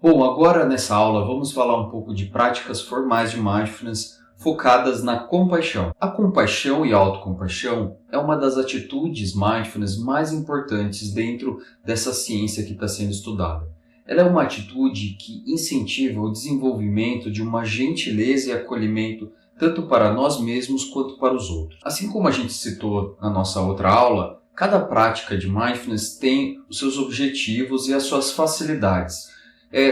Bom, agora nessa aula vamos falar um pouco de práticas formais de mindfulness focadas na compaixão. A compaixão e a autocompaixão é uma das atitudes mindfulness mais importantes dentro dessa ciência que está sendo estudada. Ela é uma atitude que incentiva o desenvolvimento de uma gentileza e acolhimento tanto para nós mesmos quanto para os outros. Assim como a gente citou na nossa outra aula, cada prática de mindfulness tem os seus objetivos e as suas facilidades.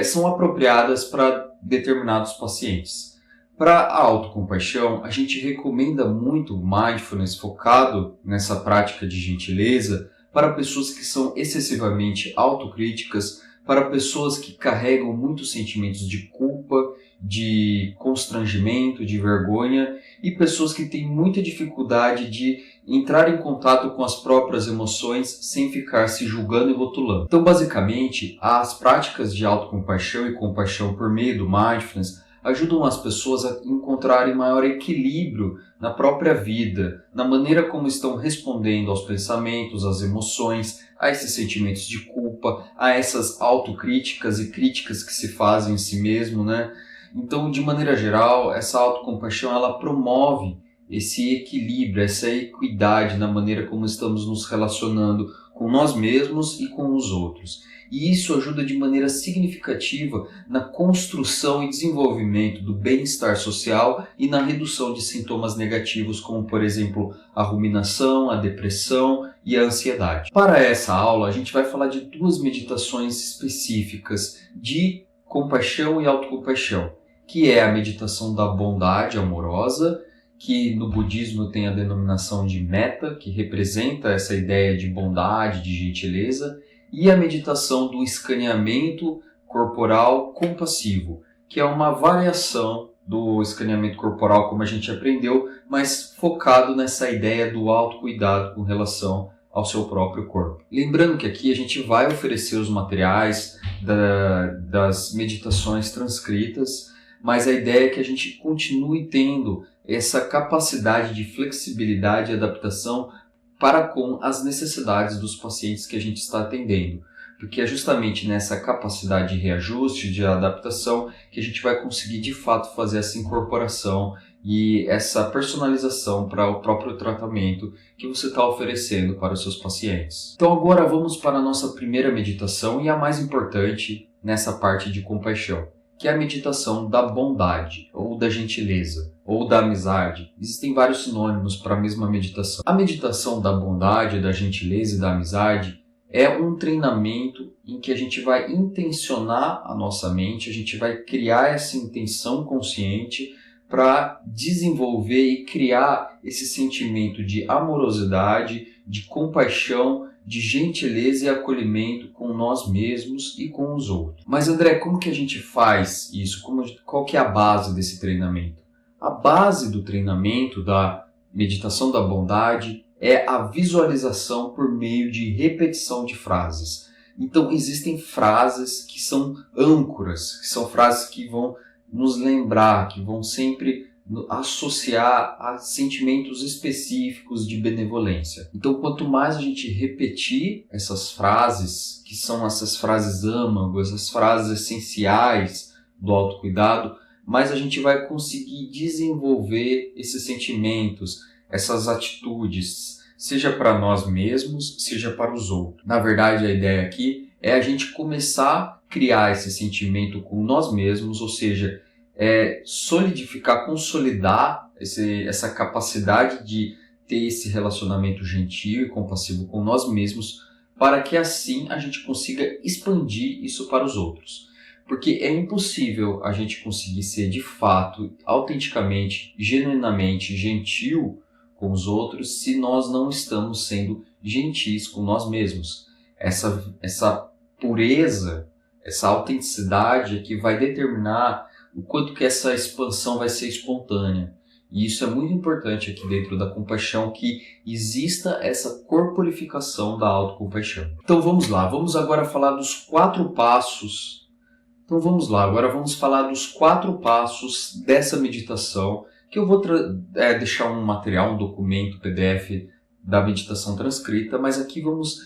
São apropriadas para determinados pacientes. Para a autocompaixão, a gente recomenda muito mindfulness focado nessa prática de gentileza para pessoas que são excessivamente autocríticas, para pessoas que carregam muitos sentimentos de culpa, de constrangimento, de vergonha e pessoas que têm muita dificuldade de entrar em contato com as próprias emoções sem ficar se julgando e rotulando. Então, basicamente, as práticas de autocompaixão e compaixão por meio do mindfulness ajudam as pessoas a encontrarem maior equilíbrio na própria vida, na maneira como estão respondendo aos pensamentos, às emoções, a esses sentimentos de culpa, a essas autocríticas e críticas que se fazem em si mesmo, né? Então, de maneira geral, essa autocompaixão ela promove esse equilíbrio, essa equidade na maneira como estamos nos relacionando com nós mesmos e com os outros. E isso ajuda de maneira significativa na construção e desenvolvimento do bem-estar social e na redução de sintomas negativos como, por exemplo, a ruminação, a depressão e a ansiedade. Para essa aula, a gente vai falar de duas meditações específicas de compaixão e autocompaixão, que é a meditação da bondade amorosa, que no budismo tem a denominação de metta, que representa essa ideia de bondade, de gentileza, e a meditação do escaneamento corporal compassivo, que é uma variação do escaneamento corporal como a gente aprendeu, mas focado nessa ideia do autocuidado com relação ao seu próprio corpo. Lembrando que aqui a gente vai oferecer os materiais das meditações transcritas, mas a ideia é que a gente continue tendo essa capacidade de flexibilidade e adaptação para com as necessidades dos pacientes que a gente está atendendo. Porque é justamente nessa capacidade de reajuste, de adaptação, que a gente vai conseguir de fato fazer essa incorporação e essa personalização para o próprio tratamento que você está oferecendo para os seus pacientes. Então agora vamos para a nossa primeira meditação e a mais importante nessa parte de compaixão, que é a meditação da bondade, ou da gentileza, ou da amizade. Existem vários sinônimos para a mesma meditação. A meditação da bondade, da gentileza e da amizade é um treinamento em que a gente vai intencionar a nossa mente, a gente vai criar essa intenção consciente para desenvolver e criar esse sentimento de amorosidade, de compaixão, de gentileza e acolhimento com nós mesmos e com os outros. Mas André, como que a gente faz isso? Qual que é a base desse treinamento? A base do treinamento da meditação da bondade é a visualização por meio de repetição de frases. Então existem frases que são âncoras, que são frases que vão nos lembrar, que vão sempre associar a sentimentos específicos de benevolência. Então, quanto mais a gente repetir essas frases, que são essas frases âmago, essas frases essenciais do autocuidado, mais a gente vai conseguir desenvolver esses sentimentos, essas atitudes, seja para nós mesmos, seja para os outros. Na verdade, a ideia aqui é a gente começar a criar esse sentimento com nós mesmos, ou seja, solidificar, consolidar essa capacidade de ter esse relacionamento gentil e compassivo com nós mesmos, para que assim a gente consiga expandir isso para os outros. Porque é impossível a gente conseguir ser de fato, autenticamente, genuinamente gentil com os outros se nós não estamos sendo gentis com nós mesmos. Essa pureza, essa autenticidade é que vai determinar o quanto que essa expansão vai ser espontânea. E isso é muito importante aqui dentro da compaixão, que exista essa corporificação da autocompaixão. Então vamos lá, vamos agora falar dos 4 passos. Então vamos lá, agora vamos falar dos 4 passos dessa meditação, que eu vou deixar um material, um documento PDF da meditação transcrita, mas aqui vamos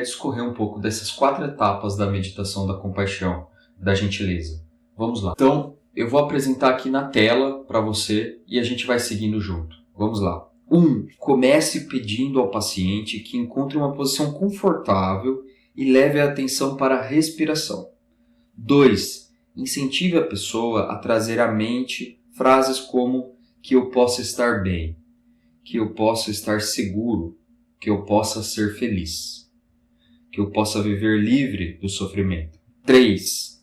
discorrer um pouco dessas 4 etapas da meditação da compaixão. da gentileza. Vamos lá. Então, eu vou apresentar aqui na tela para você e a gente vai seguindo junto. Vamos lá. 1. Comece pedindo ao paciente que encontre uma posição confortável e leve a atenção para a respiração. 2. Incentive a pessoa a trazer à mente frases como que eu possa estar bem, que eu possa estar seguro, que eu possa ser feliz, que eu possa viver livre do sofrimento. 3.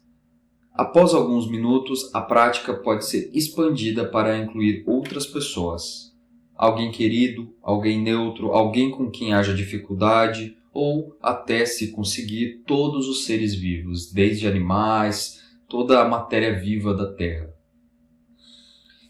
Após alguns minutos, a prática pode ser expandida para incluir outras pessoas. Alguém querido, alguém neutro, alguém com quem haja dificuldade, ou até, se conseguir, todos os seres vivos, desde animais, toda a matéria viva da Terra.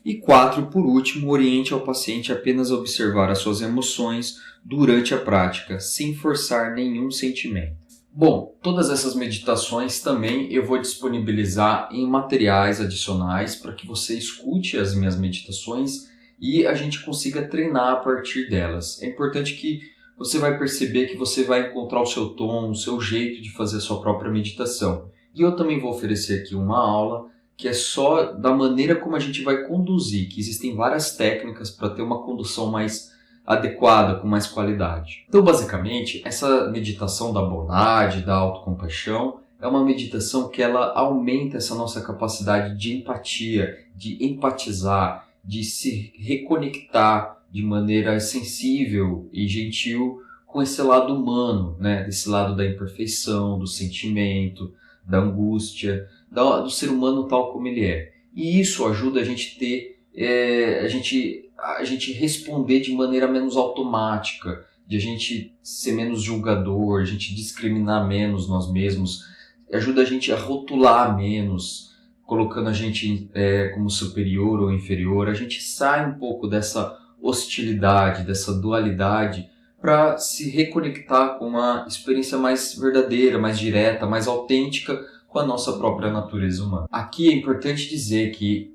E 4, por último, oriente ao paciente apenas a observar as suas emoções durante a prática, sem forçar nenhum sentimento. Bom, todas essas meditações também eu vou disponibilizar em materiais adicionais para que você escute as minhas meditações e a gente consiga treinar a partir delas. É importante que você vai perceber que você vai encontrar o seu tom, o seu jeito de fazer a sua própria meditação. E eu também vou oferecer aqui uma aula que é só da maneira como a gente vai conduzir, que existem várias técnicas para ter uma condução mais adequada, com mais qualidade. Então, basicamente, essa meditação da bondade, da autocompaixão, é uma meditação que ela aumenta essa nossa capacidade de empatia, de empatizar, de se reconectar de maneira sensível e gentil com esse lado humano, né? Desse lado da imperfeição, do sentimento, da angústia, do ser humano tal como ele é. E isso ajuda a gente ter, a gente responder de maneira menos automática, de a gente ser menos julgador, a gente discriminar menos nós mesmos, ajuda a gente a rotular menos, colocando a gente como superior ou inferior. A gente sai um pouco dessa hostilidade, dessa dualidade, para se reconectar com uma experiência mais verdadeira, mais direta, mais autêntica com a nossa própria natureza humana. Aqui é importante dizer que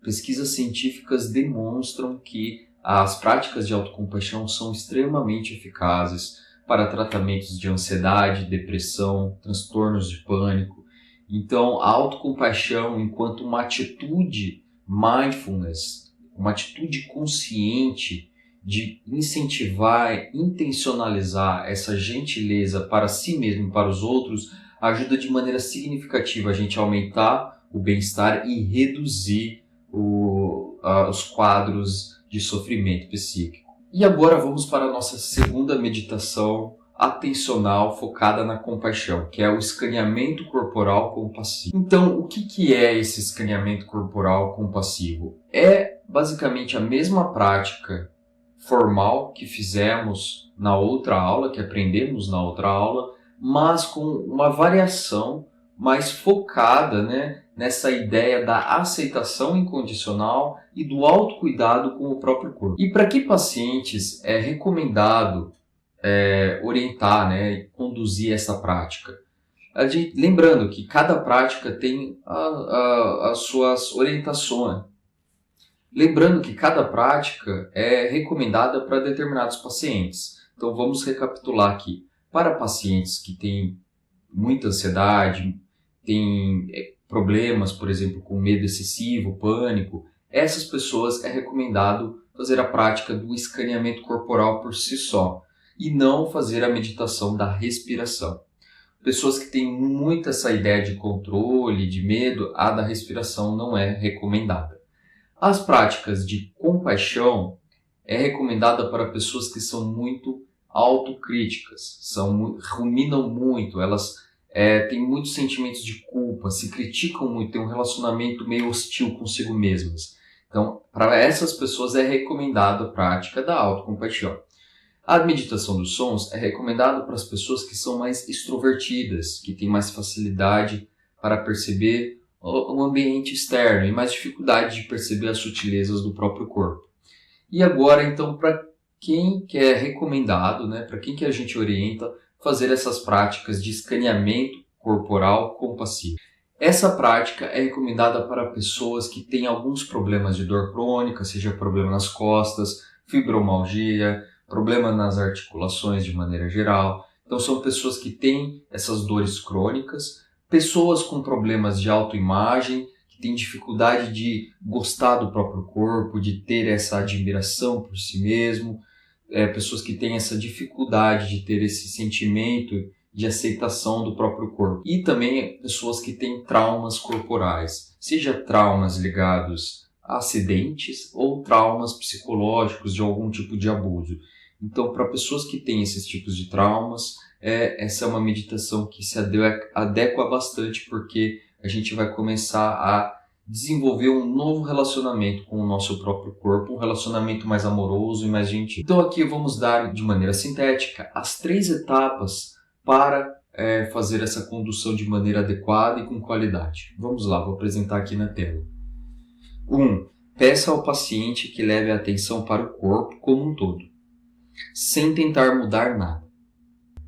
pesquisas científicas demonstram que as práticas de autocompaixão são extremamente eficazes para tratamentos de ansiedade, depressão, transtornos de pânico. Então, a autocompaixão, enquanto uma atitude mindfulness, uma atitude consciente de incentivar, intencionalizar essa gentileza para si mesmo e para os outros, ajuda de maneira significativa a gente a aumentar o bem-estar e reduzir os quadros de sofrimento psíquico. E agora vamos para a nossa segunda meditação atencional focada na compaixão, que é o escaneamento corporal compassivo. Então, o que é esse escaneamento corporal compassivo? É basicamente a mesma prática formal que fizemos na outra aula, que aprendemos na outra aula, mas com uma variação mais focada, né, nessa ideia da aceitação incondicional e do autocuidado com o próprio corpo. E para que pacientes é recomendado orientar, né, conduzir essa prática? Lembrando que cada prática tem as suas orientações. Lembrando que cada prática é recomendada para determinados pacientes. Então vamos recapitular aqui. Para pacientes que têm muita ansiedade, têm problemas, por exemplo, com medo excessivo, pânico, essas pessoas é recomendado fazer a prática do escaneamento corporal por si só e não fazer a meditação da respiração. Pessoas que têm muito essa ideia de controle, de medo, a da respiração não é recomendada. As práticas de compaixão é recomendada para pessoas que são muito autocríticas, ruminam muito, elas têm muitos sentimentos de culpa, se criticam muito, têm um relacionamento meio hostil consigo mesmas. Então, para essas pessoas é recomendada a prática da autocompaixão. A meditação dos sons é recomendada para as pessoas que são mais extrovertidas, que têm mais facilidade para perceber o ambiente externo e mais dificuldade de perceber as sutilezas do próprio corpo. E agora, então, para quem que é recomendado, né, para quem que a gente orienta fazer essas práticas de escaneamento corporal compassivo? Essa prática é recomendada para pessoas que têm alguns problemas de dor crônica, seja problema nas costas, fibromialgia, problema nas articulações de maneira geral. Então são pessoas que têm essas dores crônicas, pessoas com problemas de autoimagem, que têm dificuldade de gostar do próprio corpo, de ter essa admiração por si mesmo, pessoas que têm essa dificuldade de ter esse sentimento de aceitação do próprio corpo. E também pessoas que têm traumas corporais, seja traumas ligados a acidentes ou traumas psicológicos de algum tipo de abuso. Então, para pessoas que têm esses tipos de traumas, essa é uma meditação que se adequa bastante, porque a gente vai começar a desenvolver um novo relacionamento com o nosso próprio corpo, um relacionamento mais amoroso e mais gentil. Então aqui vamos dar, de maneira sintética, as 3 etapas para fazer essa condução de maneira adequada e com qualidade. Vamos lá, vou apresentar aqui na tela. 1. Peça ao paciente que leve a atenção para o corpo como um todo, sem tentar mudar nada.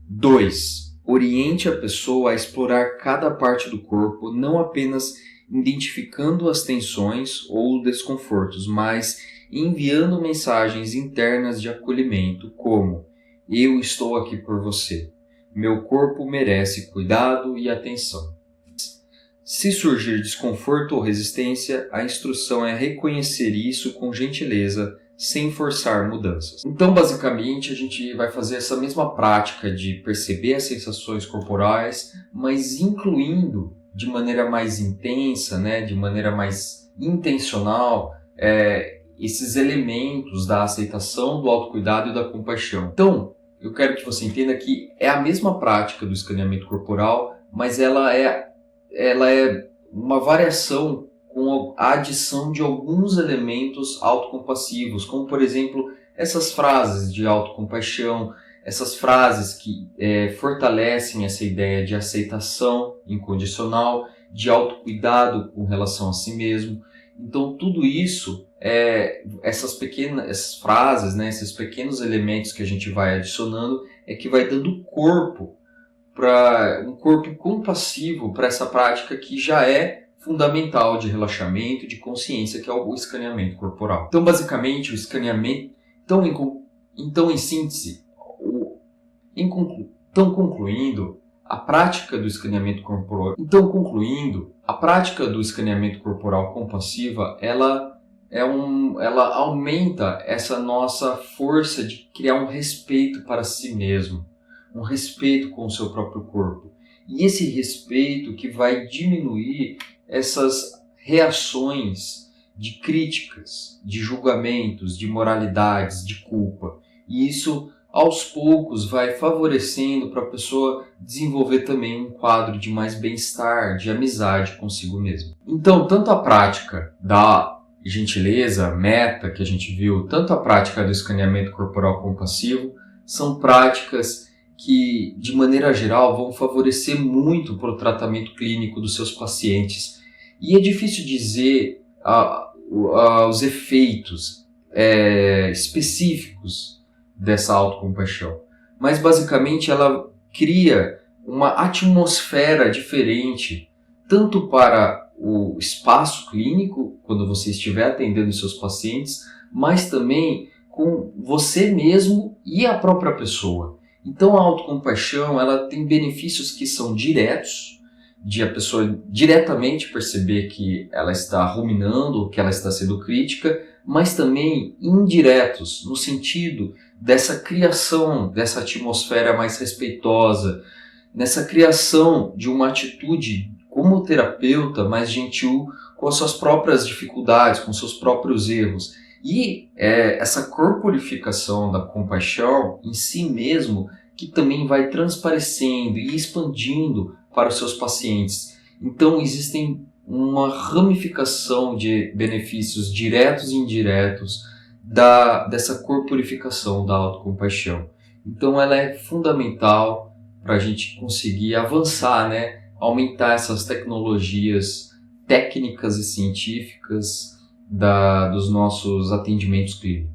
2. Oriente a pessoa a explorar cada parte do corpo, não apenas identificando as tensões ou desconfortos, mas enviando mensagens internas de acolhimento, como: eu estou aqui por você. Meu corpo merece cuidado e atenção. Se surgir desconforto ou resistência, a instrução é reconhecer isso com gentileza, sem forçar mudanças. Então, basicamente, a gente vai fazer essa mesma prática de perceber as sensações corporais, mas incluindo de maneira mais intensa, de maneira mais intencional, esses elementos da aceitação, do autocuidado e da compaixão. Então, eu quero que você entenda que é a mesma prática do escaneamento corporal, mas ela é uma variação com a adição de alguns elementos autocompassivos, como, por exemplo, essas frases de autocompaixão, essas frases que fortalecem essa ideia de aceitação incondicional, de autocuidado com relação a si mesmo. Então, tudo isso, essas frases, esses pequenos elementos que a gente vai adicionando, é que vai dando corpo para um corpo compassivo para essa prática que já é fundamental de relaxamento, de consciência, que é o escaneamento corporal. Então, basicamente, o escaneamento... Então, em síntese, concluindo, a prática do escaneamento corporal compassiva, ela aumenta essa nossa força de criar um respeito para si mesmo, um respeito com o seu próprio corpo. E esse respeito que vai diminuir essas reações de críticas, de julgamentos, de moralidades, de culpa. E isso, aos poucos, vai favorecendo para a pessoa desenvolver também um quadro de mais bem-estar, de amizade consigo mesmo. Então, tanto a prática da gentileza, meta, que a gente viu, tanto a prática do escaneamento corporal compassivo, são práticas que, de maneira geral, vão favorecer muito para o tratamento clínico dos seus pacientes. E é difícil dizer os efeitos específicos dessa autocompaixão, mas basicamente ela cria uma atmosfera diferente, tanto para o espaço clínico, quando você estiver atendendo seus pacientes, mas também com você mesmo e a própria pessoa. Então a autocompaixão, ela tem benefícios que são diretos, de a pessoa diretamente perceber que ela está ruminando, que ela está sendo crítica, mas também indiretos, no sentido dessa criação, dessa atmosfera mais respeitosa, nessa criação de uma atitude como terapeuta mais gentil com as suas próprias dificuldades, com seus próprios erros. E essa corporificação da compaixão em si mesmo, que também vai transparecendo e expandindo para os seus pacientes. Então existem uma ramificação de benefícios diretos e indiretos dessa corporificação da autocompaixão. Então ela é fundamental para a gente conseguir avançar, aumentar essas tecnologias técnicas e científicas dos nossos atendimentos clínicos.